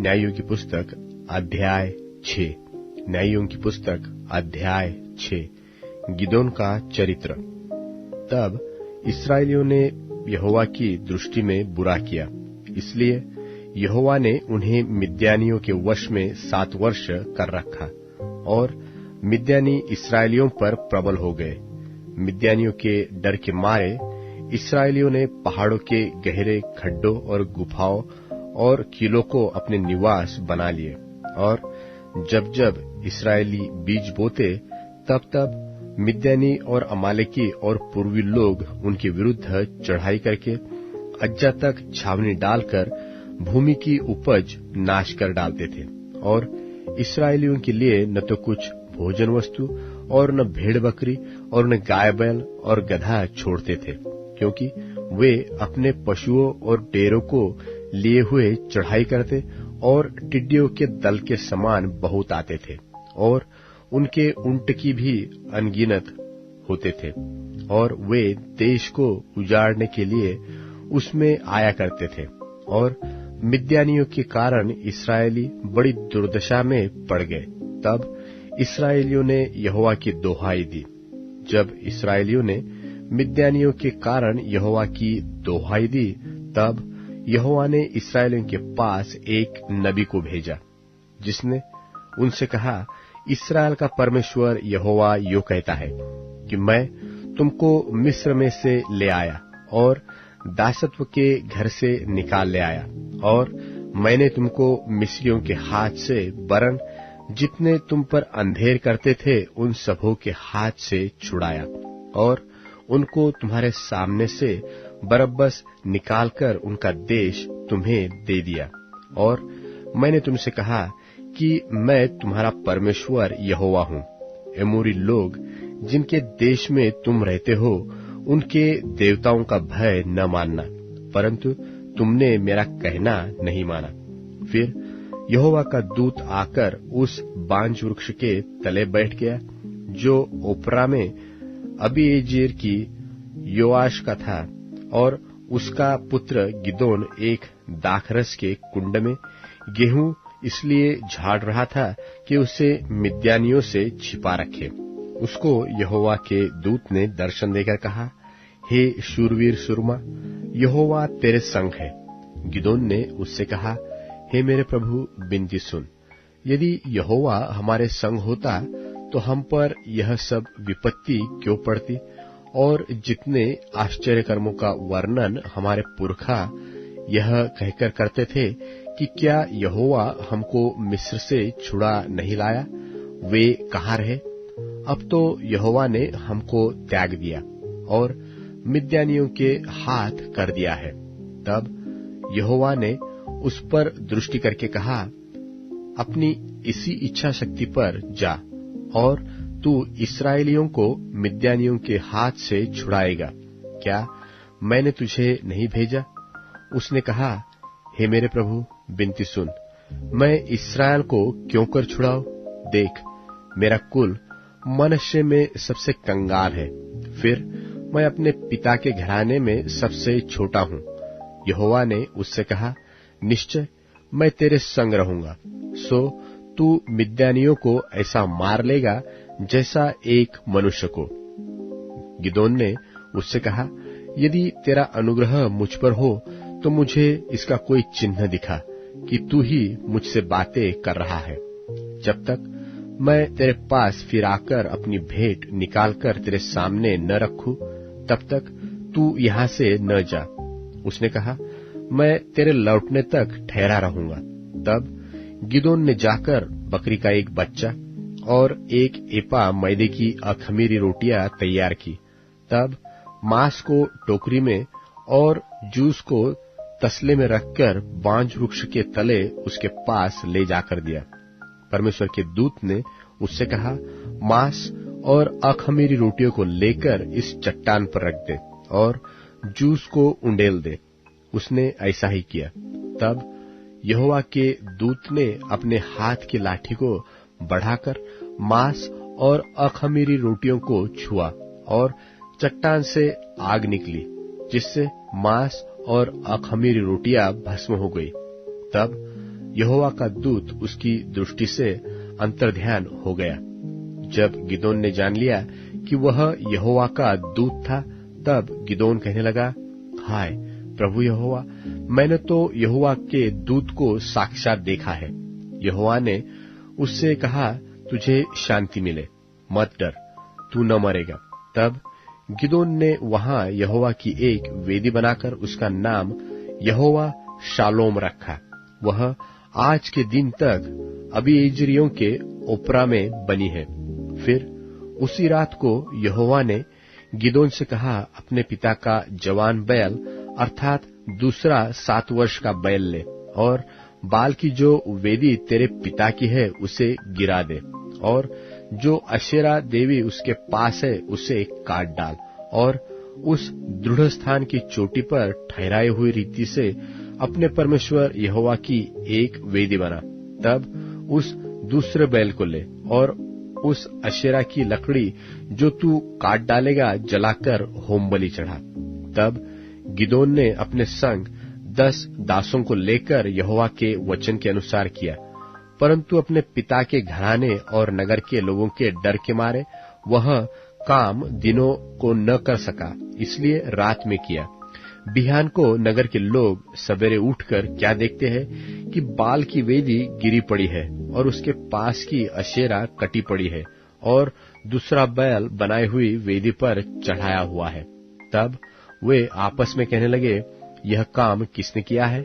न्यायों की पुस्तक अध्याय 6। न्यायों की पुस्तक अध्याय 6। गिदोन का चरित्र। तब इस्राएलियों ने यहोवा की दृष्टि में बुरा किया, इसलिए यहोवा ने उन्हें मिद्यानियों के वश में 7 वर्ष कर रखा, और मिद्यानी इस्राएलियों पर प्रबल हो गए। मिद्यानियों के डर के मारे इस्राएलियों ने पहाड़ों के गहरे खड्डों और गुफाओं और किलों को अपने निवास बना लिए, और जब जब इस्राएली बीज बोते तब तब मिद्यानी और अमालेकी और पूर्वी लोग उनके विरुद्ध चढ़ाई करके अज्जा तक छावनी डालकर भूमि की उपज नाश कर डालते थे, और इस्राएलियों के लिए न तो कुछ भोजन वस्तु और न भेड़ बकरी और न गाय बैल और गधा छोड़ते थे, क्योंकि वे अपने पशुओं और डेरों को लिए हुए चढ़ाई करते और टिड्डियों के दल के समान बहुत आते थे, और उनके ऊंट की भी अनगिनत होते थे, और वे देश को उजाड़ने के लिए उसमें आया करते थे। और मिद्यानियों के कारण इस्राएली बड़ी दुर्दशा में पड़ गए। तब इस्राएलियों ने यहोवा की दोहाई दी। जब इस्राएलियों ने मिद्यानियों के कारण यहोवा की दोहाई दी, तब यहोवा ने इस्राएलियों के पास एक नबी को भेजा, जिसने उनसे कहा, इस्राएल का परमेश्वर यहोवा यो कहता है कि मैं तुमको मिस्र में से ले आया और दासत्व के घर से निकाल ले आया, और मैंने तुमको मिस्रियों के हाथ से, वरन जितने तुम पर अंधेर करते थे उन सबों के हाथ से छुड़ाया, और उनको तुम्हारे सामने से बरब्बस निकालकर उनका देश तुम्हें दे दिया। और मैंने तुमसे कहा कि मैं तुम्हारा परमेश्वर यहोवा हूँ। एमोरी लोग जिनके देश में तुम रहते हो, उनके देवताओं का भय न मानना, परंतु तुमने मेरा कहना नहीं माना। फिर यहोवा का दूत आकर उस बांज वृक्ष के तले बैठ गया, जो ओपरा में अबीएजेर की योआश का था, और उसका पुत्र गिदोन एक दाखरस के कुंड में गेहूं इसलिए झाड़ रहा था कि उसे मिद्यानियों से छिपा रखे। उसको यहोवा के दूत ने दर्शन देकर कहा, हे शूरवीर सुरमा, यहोवा तेरे संग है। गिदोन ने उससे कहा, हे मेरे प्रभु, विनती सुन। यदि यहोवा हमारे संग होता तो हम पर यह सब विपत्ति क्यों पड़ती, और जितने आश्चर्य कर्मों का वर्णन हमारे पुरखा यह कहकर करते थे कि क्या यहोवा हमको मिस्र से छुड़ा नहीं लाया, वे कहाँ रहे? अब तो यहोवा ने हमको त्याग दिया और मिद्यानियों के हाथ कर दिया है। तब यहोवा ने उस पर दृष्टि करके कहा, अपनी इसी इच्छा शक्ति पर जा, और तू इस्राएलियों को मिद्यानियों के हाथ से छुड़ाएगा। क्या मैंने तुझे नहीं भेजा? उसने कहा, हे मेरे प्रभु, विनती सुन, मैं इस्राएल को क्यों कर छुड़ाऊं? देख, मेरा कुल मनुष्य में सबसे कंगाल है, फिर मैं अपने पिता के घराने में सबसे छोटा हूँ। यहोवा ने उससे कहा, निश्चय मैं तेरे संग रहूंगा, सो तू मिद्यानियों को ऐसा मार लेगा जैसा एक मनुष्य को। गिदोन ने उससे कहा, यदि तेरा अनुग्रह मुझ पर हो तो मुझे इसका कोई चिन्ह दिखा कि तू ही मुझसे बातें कर रहा है। जब तक मैं तेरे पास फिर आकर अपनी भेंट निकालकर तेरे सामने न रखूं, तब तक तू यहाँ से न जा। उसने कहा, मैं तेरे लौटने तक ठहरा रहूंगा। तब गिदोन ने जाकर बकरी का एक बच्चा और एक एपा मैदे की अखमीरी रोटियां तैयार की। तब मांस को टोकरी में और जूस को तसले में रखकर बांज वृक्ष के तले उसके पास ले जाकर दिया। परमेश्वर के दूत ने उससे कहा, मांस और अखमीरी रोटियों को लेकर इस चट्टान पर रख दे और जूस को उंडेल दे। उसने ऐसा ही किया। तब यहोवा के दूत ने अपने हाथ की लाठी को बढ़ाकर मांस और अखमीरी रोटियों को छुआ, और चट्टान से आग निकली, जिससे मांस और अखमीरी रोटियां भस्म हो गई। तब यहोवा का दूत उसकी दृष्टि से अंतर्ध्यान हो गया। जब गिदोन ने जान लिया कि वह यहोवा का दूत था, तब गिदोन कहने लगा, हाय प्रभु यहोवा, मैंने तो यहोवा के दूत को साक्षात देखा है। यहोवा ने उससे कहा, तुझे शांति मिले, मत डर, तू न मरेगा। तब गिदोन ने वहां यहोवा की एक वेदी बनाकर उसका नाम यहोवा शालोम रखा। वह आज के दिन तक अबीएजेरियों के ओपरा में बनी है। फिर उसी रात को यहोवा ने गिदोन से कहा, अपने पिता का जवान बैल अर्थात दूसरा 7 वर्ष का बैल ले और बाल की जो वेदी तेरे पिता की है उसे गिरा दे, और जो अशेरा देवी उसके पास है उसे काट डाल, और उस दृढ़ स्थान की चोटी पर ठहराई हुई रीति से अपने परमेश्वर यहोवा की एक वेदी बना। तब उस दूसरे बैल को ले और उस अशेरा की लकड़ी जो तू काट डालेगा जलाकर होम बलि चढ़ा। तब गिदोन ने अपने संग 10 दासों को लेकर यहोवा के वचन के अनुसार किया, परंतु अपने पिता के घराने और नगर के लोगों के डर के मारे वह काम दिनों को न कर सका, इसलिए रात में किया। बिहान को नगर के लोग सवेरे उठकर क्या देखते हैं कि बाल की वेदी गिरी पड़ी है और उसके पास की अशेरा कटी पड़ी है और दूसरा बैल बनाई हुई वेदी पर चढ़ाया हुआ है। तब वे आपस में कहने लगे, यह काम किसने किया है?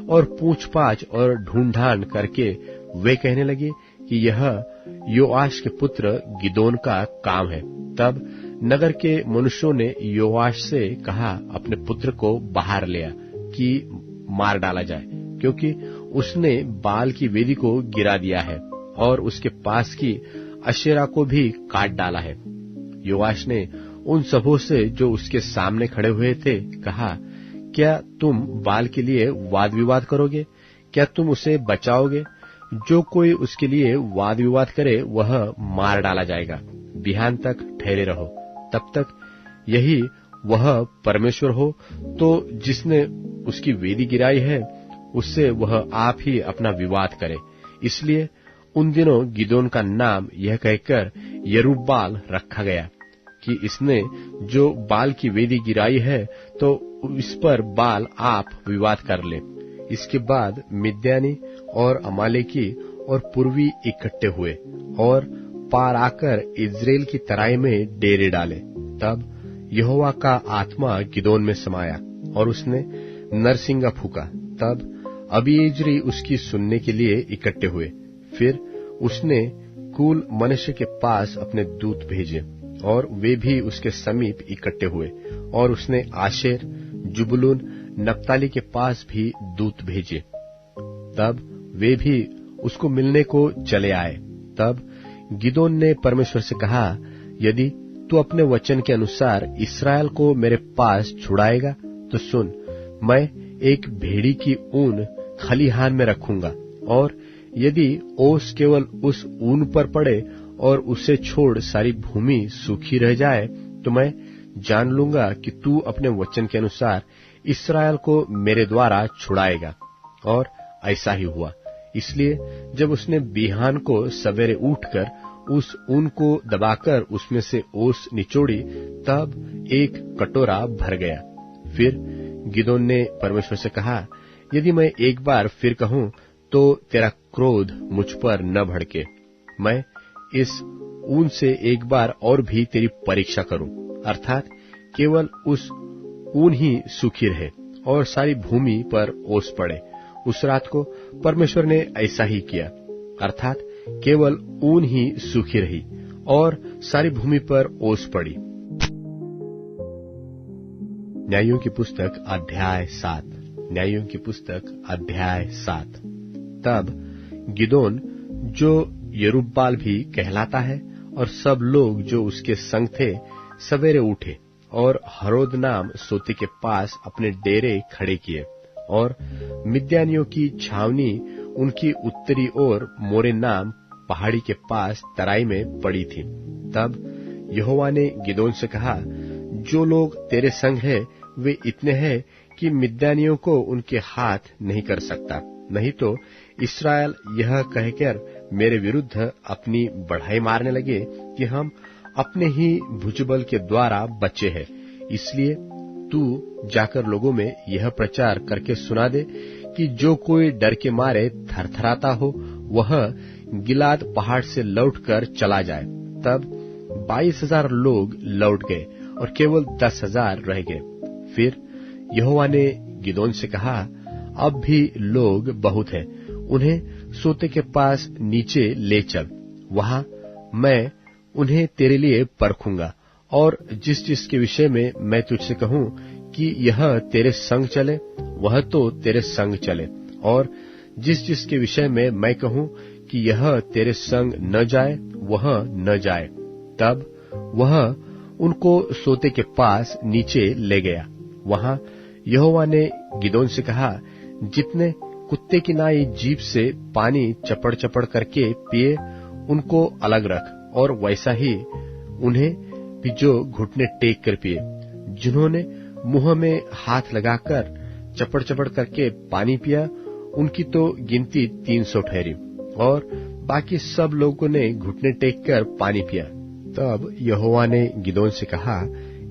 और पूछपाछ और ढूंढान करके वे कहने लगे कि यह योआश के पुत्र गिदोन का काम है। तब नगर के मनुष्यों ने योआश से कहा, अपने पुत्र को बाहर ले आ कि मार डाला जाए, क्योंकि उसने बाल की वेदी को गिरा दिया है और उसके पास की अशेरा को भी काट डाला है। योआश ने उन सबों से जो उसके सामने खड़े हुए थे कहा, क्या तुम बाल के लिए वाद विवाद करोगे? क्या तुम उसे बचाओगे? जो कोई उसके लिए वाद विवाद करे वह मार डाला जाएगा। बिहान तक ठहरे रहो, तब तक यही वह परमेश्वर हो तो जिसने उसकी वेदी गिराई है उससे वह आप ही अपना विवाद करे। इसलिए उन दिनों गिदोन का नाम यह कहकर यरूब्बाल रखा गया कि इसने जो बाल की वेदी गिराई है तो इस पर बाल आप विवाद कर ले। इसके बाद मिद्यानी और अमालेकी और पूर्वी इकट्ठे हुए और पार आकर इस्राएल की तराई में डेरे डाले। तब यहोवा का आत्मा गिदोन में समाया और उसने नरसिंगा फूका। तब अबीएजेरी उसकी सुनने के लिए इकट्ठे हुए। फिर उसने कुल मनुष्य के पास अपने दूत भेजे और वे भी उसके समीप इकट्ठे हुए, और उसने आशेर, जुबुलून, नप्ताली के पास भी दूत भेजे। तब वे भी उसको मिलने को चले आए। तब गिदोन ने परमेश्वर से कहा, यदि तू अपने वचन के अनुसार इस्राएल को मेरे पास छुड़ाएगा तो सुन, मैं एक भेड़ी की ऊन खलिहान में रखूंगा, और यदि ओस केवल उस ऊन पर पड़े और उसे छोड़ सारी भूमि सूखी रह जाए तो मैं जान लूंगा कि तू अपने वचन के अनुसार इस्राएल को मेरे द्वारा छुड़ाएगा। और ऐसा ही हुआ। इसलिए जब उसने बिहान को सवेरे उठकर उस ऊन को दबाकर उसमें से ओस निचोड़ी, तब एक कटोरा भर गया। फिर गिदोन ने परमेश्वर से कहा, यदि मैं एक बार फिर कहूं तो तेरा क्रोध मुझ पर न भड़के। मैं इस ऊन से एक बार और भी तेरी परीक्षा करूं, अर्थात केवल उस ऊन ही सूखी रहे और सारी भूमि पर ओस पड़े। उस रात को परमेश्वर ने ऐसा ही किया, अर्थात केवल ऊन ही सूखी रही और सारी भूमि पर ओस पड़ी। न्यायों की पुस्तक अध्याय 7। न्यायों की पुस्तक अध्याय 7। तब गिदोन, जो यरूब्बाल भी कहलाता है, और सब लोग जो उसके संग थे, सवेरे उठे और हरोद नाम सोते के पास अपने डेरे खड़े किए, और मिद्यानियों की छावनी उनकी उत्तरी ओर मोरे नाम पहाड़ी के पास तराई में पड़ी थी। तब यहोवा ने गिदोन से कहा, जो लोग तेरे संग है वे इतने हैं कि मिद्यानियों को उनके हाथ नहीं कर सकता, नहीं तो इस्राएल यह कहकर मेरे विरुद्ध अपनी बढ़ाई मारने लगे कि हम अपने ही भुजबल के द्वारा बचे हैं। इसलिए तू जाकर लोगों में यह प्रचार करके सुना दे कि जो कोई डर के मारे थरथराता हो वह गिलाद पहाड़ से लौटकर चला जाए। तब 22,000 लोग लौट गए और केवल 10,000 रह गए। फिर यहोवा ने गिदोन से कहा, अब भी लोग बहुत हैं, उन्हें सोते के पास नीचे ले चल, वहां मैं उन्हें तेरे लिए परखूंगा, और जिस जिसके विषय में मैं तुझसे कहूं कि यह तेरे संग चले वह तो तेरे संग चले, और जिस जिसके विषय में मैं कहूं कि यह तेरे संग न जाए वह न जाए। तब वह उनको सोते के पास नीचे ले गया। वहां यहोवा ने गिदोन से कहा, जितने कुत्ते की नाई जीभ से पानी चपड़ चपड़ करके पिए उनको अलग रख, और वैसा ही उन्हें भी जो घुटने टेक कर पिए। जिन्होंने मुंह में हाथ लगाकर चपड़ चपड़ करके पानी पिया उनकी तो गिनती 300 ठहरी, और बाकी सब लोगों ने घुटने टेक कर पानी पिया। तब यहोवा ने गिदोन से कहा,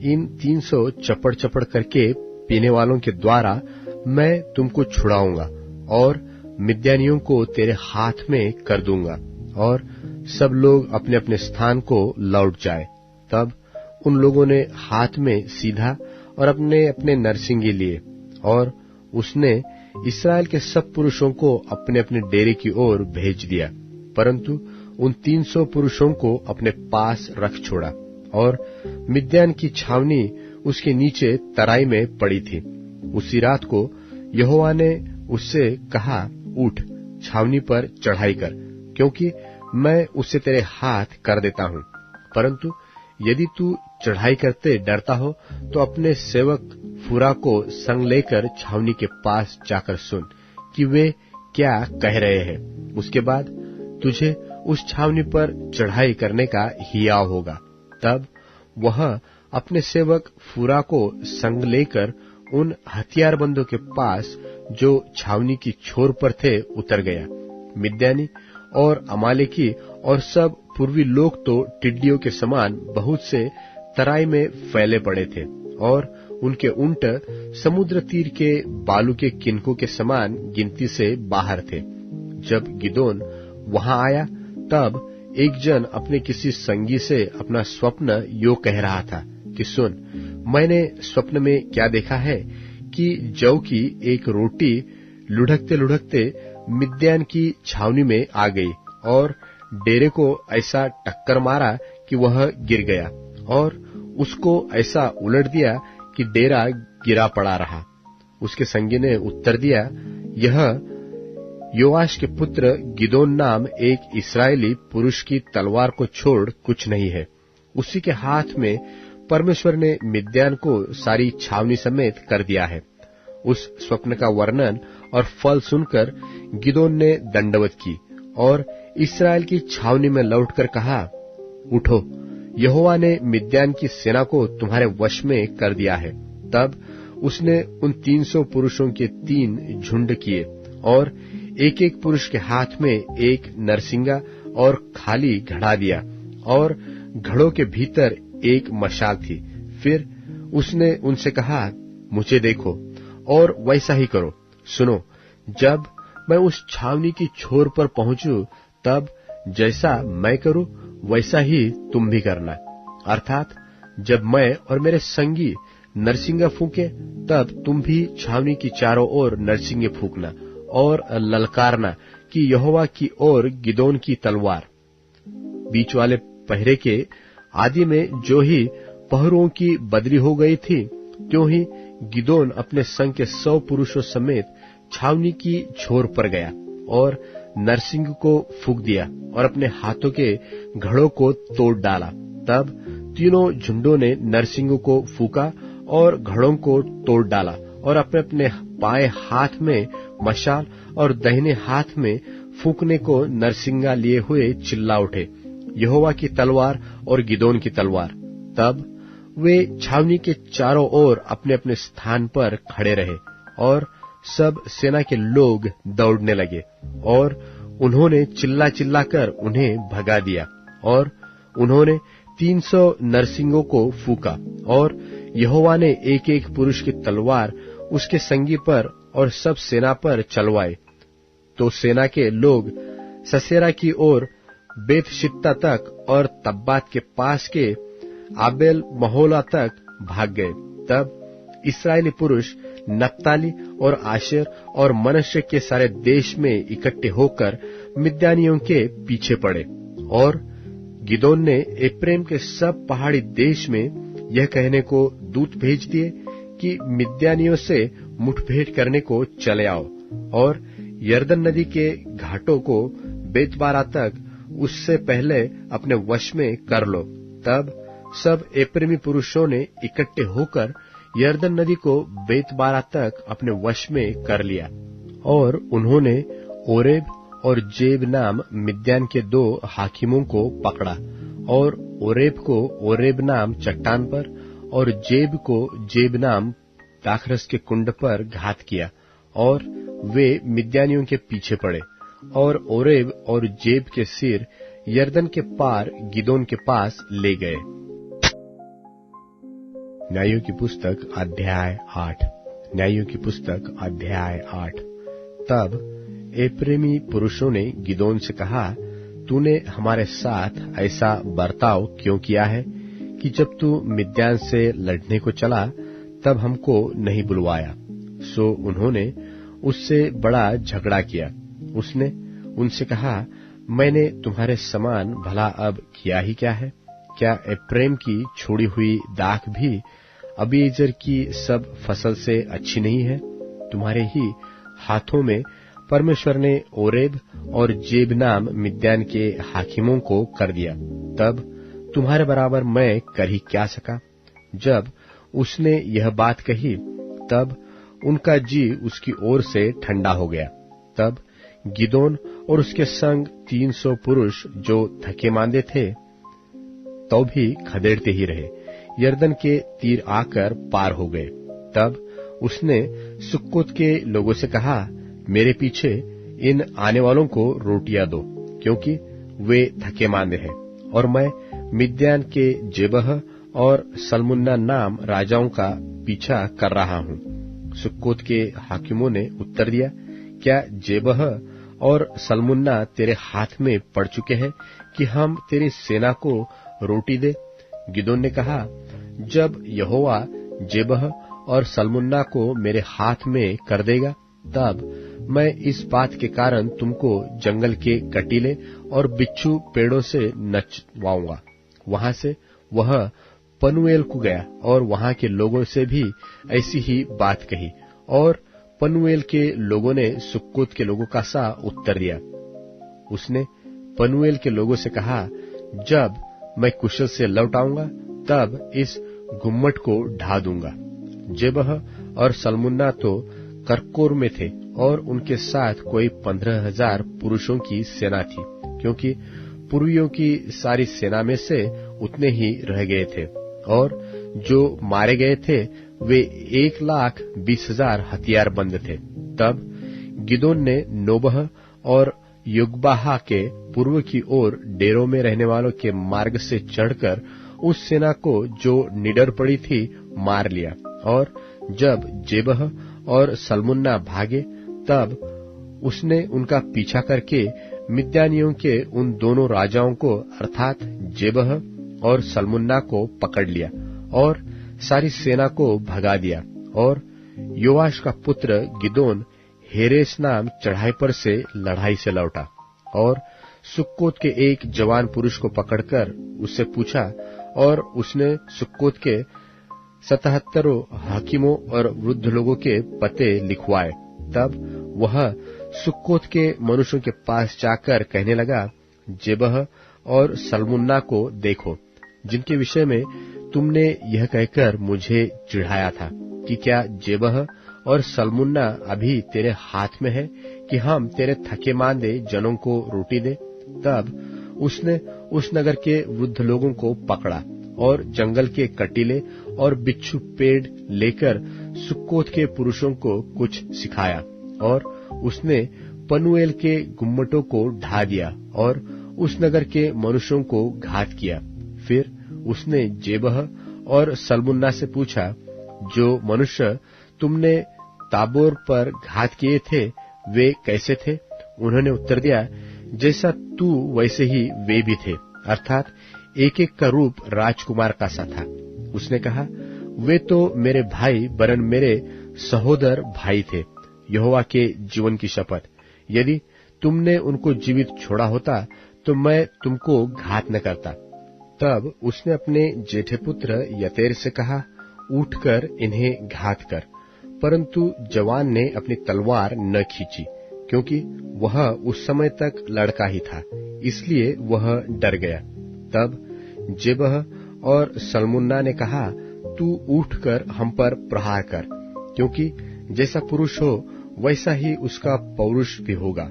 इन 300 चपड़ चपड़ करके पीने वालों के द्वारा मैं तुमको छुड़ाऊंगा और मिद्यानियों को तेरे हाथ में कर दूंगा, और सब लोग अपने अपने स्थान को लौट जाए। तब उन लोगों ने हाथ में सीधा और अपने अपने नरसिंगे लिए, और उसने इस्राएल के सब पुरुषों को अपने अपने डेरे की ओर भेज दिया, परंतु उन 300 पुरुषों को अपने पास रख छोड़ा। और मिद्यान की छावनी उसके नीचे तराई में पड़ी थी। उसी रात को यहोवा ने उससे कहा, उठ, छावनी पर चढ़ाई कर, क्योंकि मैं उसे तेरे हाथ कर देता हूं। परंतु यदि तू चढ़ाई करते डरता हो तो अपने सेवक फुरा को संग लेकर छावनी के पास जाकर सुन कि वे क्या कह रहे हैं। उसके बाद तुझे उस छावनी पर चढ़ाई करने का हियाव होगा। तब वह अपने सेवक फुरा को संग लेकर उन हथियारबंदों के पास जो छावनी की छोर पर थे उतर गया। मिद्यानी और अमालेकी और सब पूर्वी लोग तो टिड्डियों के समान बहुत से तराई में फैले पड़े थे, और उनके ऊंट समुद्र तीर के बालू के किनकों के समान गिनती से बाहर थे। जब गिदोन वहां आया तब एक जन अपने किसी संगी से अपना स्वप्न यो कह रहा था कि सुन, मैंने स्वप्न में क्या देखा है कि जौ की एक रोटी लुढ़कते लुढ़कते मिद्यान की छावनी में आ गई और डेरे को ऐसा टक्कर मारा कि वह गिर गया, और उसको ऐसा उलट दिया कि डेरा गिरा पड़ा रहा। उसके संगी ने उत्तर दिया, यह योआश के पुत्र गिदोन नाम एक इस्राएली पुरुष की तलवार को छोड़ कुछ नहीं है। उसी के हाथ में परमेश्वर ने मिद्यान को सारी छावनी समेत कर दिया है। उस स्वप्न का वर्णन और फल सुनकर गिदोन ने दंडवत की और इस्राएल की छावनी में लौटकर कहा, उठो, यहोवा ने मिद्यान की सेना को तुम्हारे वश में कर दिया है। तब उसने उन 300 पुरुषों के 3 झुंड किए, और एक एक पुरुष के हाथ में एक नरसिंगा और खाली घड़ा दिया, और घड़ों के भीतर एक मशाल थी। फिर उसने उनसे कहा, मुझे देखो और वैसा ही करो। सुनो, जब मैं उस छावनी की छोर पर पहुंचूं तब जैसा मैं करूं वैसा ही तुम भी करना। अर्थात जब मैं और मेरे संगी नरसिंगा फूंके तब तुम भी छावनी की चारों ओर नरसिंगे फूंकना और ललकारना कि यहोवा की ओर गिदोन की तलवार। बीच वाले पहरे के आदि में जो ही पहरुओं की बदली हो गई थी, त्यों ही गिदोन अपने संग के 100 पुरुषों समेत छावनी की छोर पर गया और नरसिंग को फूंक दिया और अपने हाथों के घड़ों को तोड़ डाला। तब तीनों झुंडों ने नरसिंग को फूंका और घड़ों को तोड़ डाला, और अपने अपने बाएं हाथ में मशाल और दाहिने हाथ में फूंकने को नरसिंगा लिए हुए चिल्ला उठे, यहोवा की तलवार और गिदोन की तलवार। तब वे छावनी के चारों ओर अपने अपने स्थान पर खड़े रहे, और सब सेना के लोग दौड़ने लगे और उन्होंने चिल्ला चिल्लाकर उन्हें भगा दिया। और उन्होंने 300 नरसिंगों को फूंका और यहोवा ने एक एक पुरुष की तलवार उसके संगी पर और सब सेना पर चलवाए। तो सेना के लोग ससेरा की ओर बेतशित्ता तक और तब्बात के पास के आबेल महोला तक भाग गए। तब इस्राएली पुरुष नप्ताली और आशेर और मनश्शे के सारे देश में इकट्ठे होकर मिद्यानियों के पीछे पड़े। और गिदोन ने एप्रेम के सब पहाड़ी देश में यह कहने को दूत भेज दिए कि मिद्यानियों से मुठभेड़ करने को चले आओ और यरदन नदी के घाटों को बेतबारा तक उससे पहले अपने वश में कर लो। तब सब एप्रेमी पुरुषों ने इकट्ठे होकर यरदन नदी को बेतबारा तक अपने वश में कर लिया। और उन्होंने ओरेब और जेब नाम मिद्यान के 2 हाकिमों को पकड़ा और ओरेब को ओरेब नाम चट्टान पर और जेब को जेब नाम दाखरस के कुंड पर घात किया। और वे मिद्यानियों के पीछे पड़े और ओरेब और जेब के सिर यरदन के पार गिदोन के पास ले गए। न्यायों की पुस्तक अध्याय 8। न्यायों की पुस्तक अध्याय 8। तब एप्रेमी पुरुषों ने गिदोन से कहा, तूने हमारे साथ ऐसा बर्ताव क्यों किया है कि जब तू मिद्यान से लड़ने को चला तब हमको नहीं बुलवाया। सो उन्होंने उससे बड़ा झगड़ा किया। उसने उनसे कहा, मैंने तुम्हारे समान भला अब किया ही क्या है? क्या एप्रेम की छोड़ी हुई दाख भी अबीएजेर की सब फसल से अच्छी नहीं है? तुम्हारे ही हाथों में परमेश्वर ने ओरेब और जेब नाम मिद्यान के हाकिमों को कर दिया। तब तुम्हारे बराबर मैं कर ही क्या सका? जब उसने यह बात कही तब उनका जी उसकी ओर से ठंडा हो गया। तब गिदोन और उसके संग 300 पुरुष जो थके मांदे थे तो भी खदेड़ते ही रहे, यरदन के तीर आकर पार हो गए। तब उसने सुक्कोत के लोगों से कहा, मेरे पीछे इन आने वालों को रोटियां दो, क्योंकि वे थके मांदे हैं, और मैं मिद्यान के जेबह और सलमुन्ना नाम राजाओं का पीछा कर रहा हूं। सुक्कोत के हाकिमों ने उत्तर दिया, क्या जेबह और सलमुन्ना तेरे हाथ में पड़ चुके हैं कि हम तेरी सेना को रोटी दे? गिदोन ने कहा, जब यहोवा जेबह और सलमुन्ना को मेरे हाथ में कर देगा, तब मैं इस बात के कारण तुमको जंगल के कटीले और बिच्छू पेड़ों से नचवाऊंगा। वहां से वह पनुएल को गया और वहां के लोगों से भी ऐसी ही बात कही, और पनुएल के लोगों ने सुक्कोत के लोगों का सा उत्तर दिया। उसने पनुएल के लोगों से कहा, जब मैं कुशल से लौट आऊंगा तब इस गुम्मट को ढा दूंगा। जेबह और सलमुन्ना तो करकोर में थे और उनके साथ कोई 15,000 पुरुषों की सेना थी, क्योंकि पूर्वियों की सारी सेना में से उतने ही रह गए थे, और जो मारे गए थे वे 1,20,000 हथियारबंद थे। तब गिदोन ने नोबह और युगबाहा के पूर्व की ओर डेरों में रहने वालों के मार्ग से चढ़कर उस सेना को जो निडर पड़ी थी मार लिया। और जब जेबह और सलमुन्ना भागे तब उसने उनका पीछा करके मिद्यानियों के उन दोनों राजाओं को अर्थात जेबह और सलमुन्ना को पकड़ लिया और सारी सेना को भगा दिया। और योआश का पुत्र गिदोन हेरेस नाम चढ़ाई पर से लड़ाई से लौटा और सुक्कोत के एक जवान पुरुष को पकड़कर उससे पूछा, और उसने सुक्कोत के 77 हाकिमों और वृद्ध लोगों के पते लिखवाए। तब वह सुक्कोत के मनुष्यों के पास जाकर कहने लगा, जेबह और सलमुन्ना को देखो, जिनके विषय में तुमने यह कहकर मुझे चिढ़ाया था कि क्या जेबह और सलमुन्ना अभी तेरे हाथ में है कि हम तेरे थके मांदे जनों को रोटी दे? तब उसने उस नगर के वृद्ध लोगों को पकड़ा और जंगल के कटीले और बिच्छू पेड़ लेकर सुक्कोत के पुरुषों को कुछ सिखाया। और उसने पनुएल के गुम्मटों को ढा दिया और उस नगर के मनुष्यों को घात किया। फिर उसने जेबह और सल्मुन्ना से पूछा, जो मनुष्य तुमने ताबोर पर घात किए थे वे कैसे थे? उन्होंने उत्तर दिया, जैसा तू वैसे ही वे भी थे, अर्थात एक एक का रूप राजकुमार का सा था। उसने कहा, वे तो मेरे भाई वरन मेरे सहोदर भाई थे। यहोवा के जीवन की शपथ, यदि तुमने उनको जीवित छोड़ा होता तो मैं तुमको घात न करता। तब उसने अपने जेठे पुत्र यतेर से कहा, उठकर इन्हें घात कर। परंतु जवान ने अपनी तलवार न खींची, क्योंकि वह उस समय तक लड़का ही था, इसलिए वह डर गया। तब जेबह और सल्मुन्ना ने कहा, तू उठकर हम पर प्रहार कर, क्योंकि जैसा पुरुष हो वैसा ही उसका पौरुष भी होगा।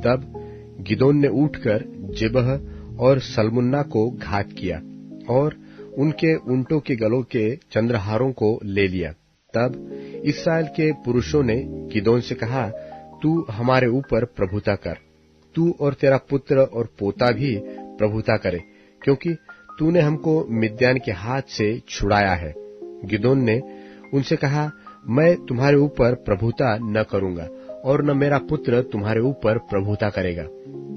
तब गिदोन ने उठकर जेबह और सल्मुन्ना को घात किया और उनके ऊंटों के गलों के चंद्रहारों को ले लिया। तब इस्राएल के पुरुषों ने गिदोन से कहा, तू हमारे ऊपर प्रभुता कर, तू और तेरा पुत्र और पोता भी प्रभुता करे, क्योंकि तूने हमको मिद्यान के हाथ से छुड़ाया है। गिदोन ने उनसे कहा, मैं तुम्हारे ऊपर प्रभुता न करूंगा और न मेरा पुत्र तुम्हारे ऊपर प्रभुता करेगा,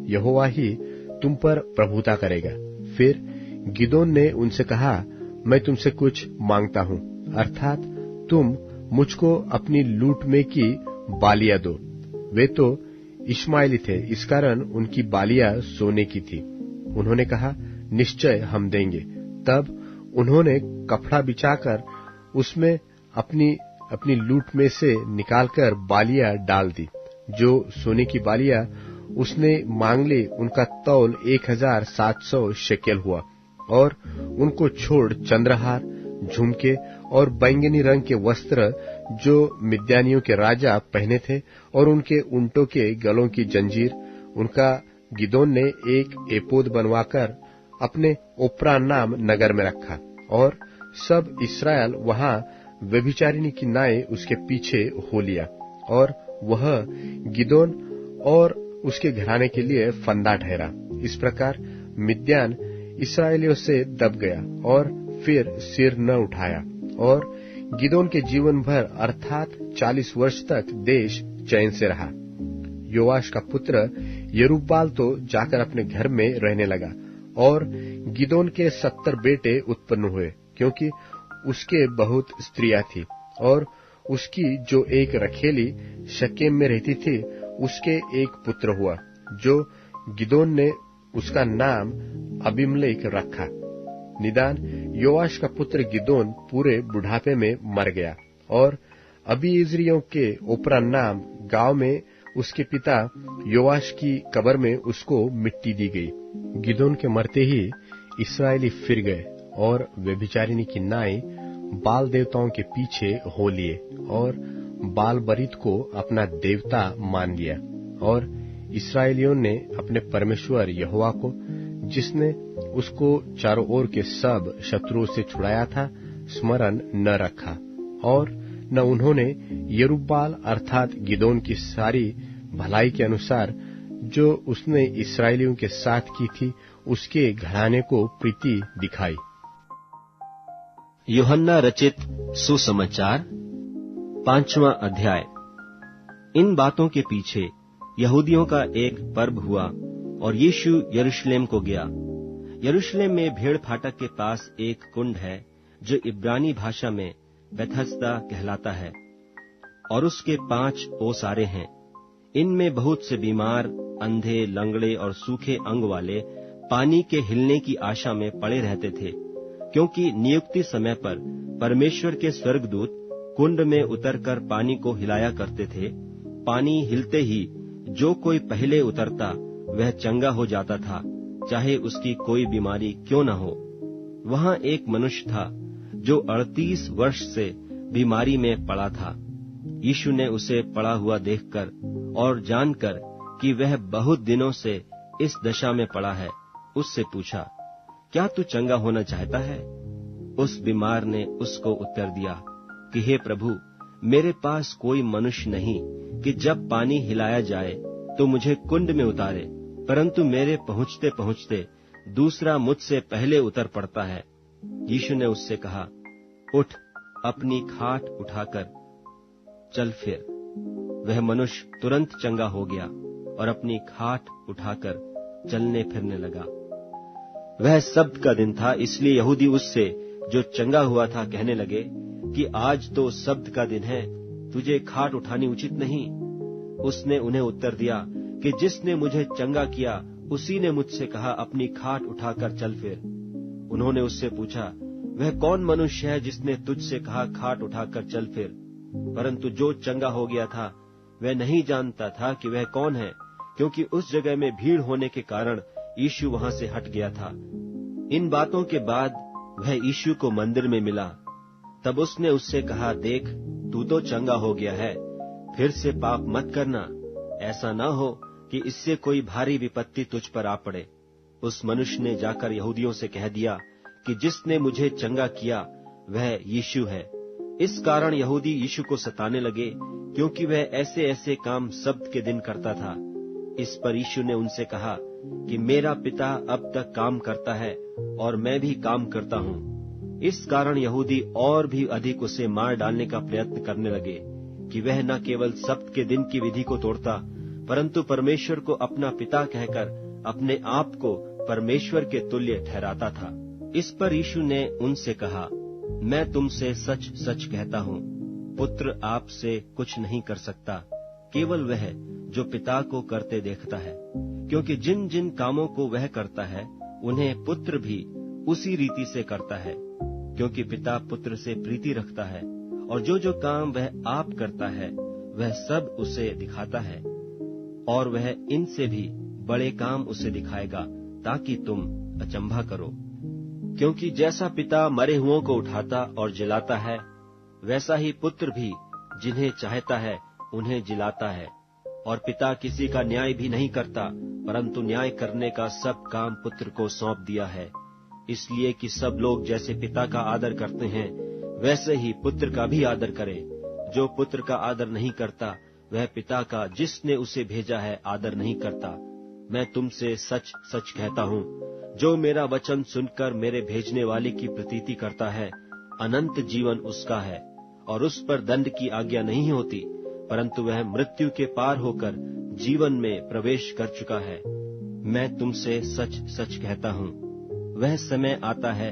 यहोवा ही तुम पर प्रभुता करेगा। फिर गिदोन ने उनसे कहा, मैं तुमसे कुछ मांगता हूं, अर्थात तुम मुझको अपनी लूट में की बालियां दो। वे तो इश्माएली थे, इस कारण उनकी बालियां सोने की थी। उन्होंने कहा, निश्चय हम देंगे। तब उन्होंने कपड़ा बिछाकर उसमें अपनी लूट में से निकालकर बालियां डाल दी। जो सोने की बालियां उसने मांग ली, उनका तौल 1700 शेकेल हुआ। और उनको छोड़ चंद्रहार, झुमके और बैंगनी रंग के वस्त्र जो मिद्यानियों के राजा पहने थे और उनके ऊंटों के गलों की जंजीर, उनका गिदोन ने एक एपोद बनवाकर अपने ओप्रा नाम नगर में रखा। और सब इस्राएल वहां व्यभिचारिणी की नाई उसके पीछे हो लिया, और वह गिदोन और उसके घराने के लिए फंदा ठहरा। इस प्रकार मिद्यान इस्राएलियों से दब गया और फिर सिर न उठाया। और गिदोन के जीवन भर अर्थात 40 वर्ष तक देश चैन से रहा। योआश का पुत्र यरूब्बाल तो जाकर अपने घर में रहने लगा, और गिदोन के 70 बेटे उत्पन्न हुए, क्योंकि उसके बहुत स्त्रियां थी। और उसकी जो एक रखेली शकेम में रहती थी, उसके एक पुत्र हुआ, जो गिदोन ने उसका नाम अबीमेलेक रखा। निदान योआश का पुत्र गिदोन पूरे बुढ़ापे में मर गया, और अबीएज्रियों के ओप्रा नाम गांव में उसके पिता योआश की कब्र में उसको मिट्टी दी गई। गिदोन के मरते ही इस्राएली फिर गए और व्यभिचारिणी की नाई बाल देवताओं के पीछे हो लिए और बाल बरीत को अपना देवता मान लिया। और इस्राएलियों ने अपने परमेश्वर यहोवा को, जिसने उसको चारों ओर के सब शत्रुओं से छुड़ाया था, स्मरण न रखा, और न उन्होंने यरूब्बाल अर्थात गिदोन की सारी भलाई के अनुसार जो उसने इस्राएलियों के साथ की थी, उसके घराने को प्रीति दिखाई। यूहन्ना रचित सुसमाचार 5वां अध्याय। इन बातों के पीछे यहूदियों का एक पर्व हुआ और यीशु यरूशलेम को गया। यरूशलेम में भेड़ फाटक के पास एक कुंड है, जो इब्रानी भाषा में बेथस्दा कहलाता है, और उसके 5 ओसारे हैं। इनमें बहुत से बीमार, अंधे, लंगड़े और सूखे अंग वाले पानी के हिलने की आशा में पड़े रहते थे, क्योंकि नियुक्ति समय पर परमेश्वर के स्वर्गदूत कुंड में उतरकर पानी को हिलाया करते थे। पानी हिलते ही जो कोई पहले उतरता वह चंगा हो जाता था, चाहे उसकी कोई बीमारी क्यों न हो। वहां एक मनुष्य था जो 38 वर्ष से बीमारी में पड़ा था। यीशु ने उसे पड़ा हुआ देखकर और जानकर कि वह बहुत दिनों से इस दशा में पड़ा है, उससे पूछा, क्या तू चंगा होना चाहता है? उस बीमार ने उसको उत्तर दिया कि हे प्रभु, मेरे पास कोई मनुष्य नहीं कि जब पानी हिलाया जाए तो मुझे कुंड में उतारे, परंतु मेरे पहुंचते पहुंचते दूसरा मुझसे पहले उतर पड़ता है। यीशु ने उससे कहा, उठ, अपनी खाट उठाकर चल फिर। वह मनुष्य तुरंत चंगा हो गया और अपनी खाट उठाकर चलने फिरने लगा। वह सब्त का दिन था, इसलिए यहूदी उससे जो चंगा हुआ था कहने लगे कि आज तो सब्त का दिन है, तुझे खाट उठानी उचित नहीं। उसने उन्हें उत्तर दिया कि जिसने मुझे चंगा किया उसी ने मुझसे कहा, अपनी खाट उठाकर चल फिर। उन्होंने उससे पूछा, वह कौन मनुष्य है जिसने तुझसे कहा, खाट उठाकर चल फिर? परंतु जो चंगा हो गया था वह नहीं जानता था कि वह कौन है, क्योंकि उस जगह में भीड़ होने के कारण यीशु वहां से हट गया था। इन बातों के बाद वह यीशु को मंदिर में मिला। तब उसने उससे कहा, देख, तू तो चंगा हो गया है, फिर से पाप मत करना, ऐसा न हो कि इससे कोई भारी विपत्ति तुझ पर आ पड़े। उस मनुष्य ने जाकर यहूदियों से कह दिया कि जिसने मुझे चंगा किया वह यीशु है। इस कारण यहूदी यीशु को सताने लगे, क्योंकि वह ऐसे ऐसे काम सब्त के दिन करता था। इस पर यीशु ने उनसे कहा कि मेरा पिता अब तक काम करता है और मैं भी काम करता हूँ। इस कारण यहूदी और भी अधिक उसे मार डालने का प्रयत्न करने लगे कि वह न केवल सब्त के दिन की विधि को तोड़ता, परंतु परमेश्वर को अपना पिता कहकर अपने आप को परमेश्वर के तुल्य ठहराता था। इस पर यीशु ने उनसे कहा, मैं तुमसे सच सच कहता हूँ, पुत्र आपसे कुछ नहीं कर सकता, केवल वह जो पिता को करते देखता है। क्योंकि जिन जिन कामों को वह करता है उन्हें पुत्र भी उसी रीति से करता है, क्योंकि पिता पुत्र से प्रीति रखता है। और जो जो काम वह आप करता है वह सब उसे दिखाता है, और वह इनसे भी बड़े काम उसे दिखाएगा, ताकि तुम अचंभा करो। क्योंकि जैसा पिता मरे हुओं को उठाता और जिलाता है, वैसा ही पुत्र भी जिन्हें चाहता है उन्हें जिलाता है। और पिता किसी का न्याय भी नहीं करता, परंतु न्याय करने का सब काम पुत्र को सौंप दिया है, इसलिए कि सब लोग जैसे पिता का आदर करते हैं वैसे ही पुत्र का भी आदर करें। जो पुत्र का आदर नहीं करता वह पिता का जिसने उसे भेजा है आदर नहीं करता। मैं तुमसे सच सच कहता हूँ, जो मेरा वचन सुनकर मेरे भेजने वाले की प्रतीति करता है, अनंत जीवन उसका है, और उस पर दंड की आज्ञा नहीं होती, परंतु वह मृत्यु के पार होकर जीवन में प्रवेश कर चुका है। मैं तुमसे सच सच कहता हूँ, वह समय आता है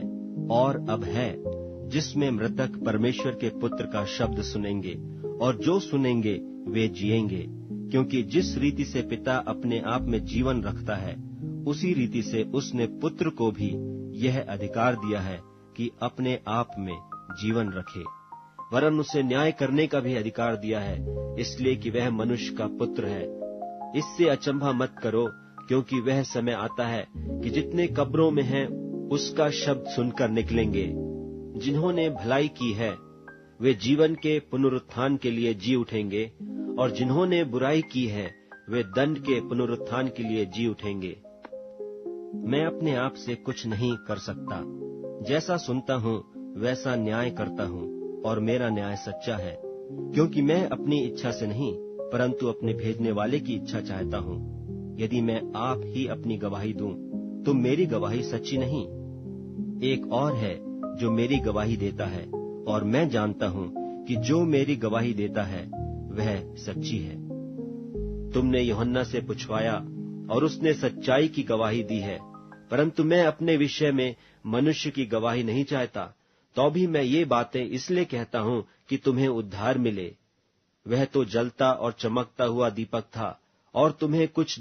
और अब है जिसमें मृतक परमेश्वर के पुत्र का शब्द सुनेंगे, और जो सुनेंगे वे जिएंगे। क्योंकि जिस रीति से पिता अपने आप में जीवन रखता है, उसी रीति से उसने पुत्र को भी यह अधिकार दिया है कि अपने आप में जीवन रखे। वरन उसे न्याय करने का भी अधिकार दिया है, इसलिए कि वह मनुष्य का पुत्र है। इससे अचंभा मत करो, क्योंकि वह समय आता है कि जितने कब्रों में हैं उसका शब्द सुनकर निकलेंगे। जिन्होंने भलाई की है वे जीवन के पुनरुत्थान के लिए जी उठेंगे, और जिन्होंने बुराई की है वे दंड के पुनरुत्थान के लिए जी उठेंगे। मैं अपने आप से कुछ नहीं कर सकता, जैसा सुनता हूँ वैसा न्याय करता हूँ, और मेरा न्याय सच्चा है, क्योंकि मैं अपनी इच्छा से नहीं परंतु अपने भेजने वाले की इच्छा चाहता हूँ। यदि मैं आप ही अपनी गवाही दूं तो मेरी गवाही सच्ची नहीं। एक और है जो मेरी गवाही देता है, और मैं जानता हूँ कि जो मेरी गवाही देता है वह सच्ची है। तुमने यूहन्ना से पूछवाया और उसने सच्चाई की गवाही दी है, परंतु मैं अपने विषय में मनुष्य की गवाही नहीं चाहता, तो भी मैं ये बातें इसलिए कहता हूँ कि तुम्हें उद्धार मिले। वह तो जलता और चमकता हुआ दीपक था, और तुम्हें कुछ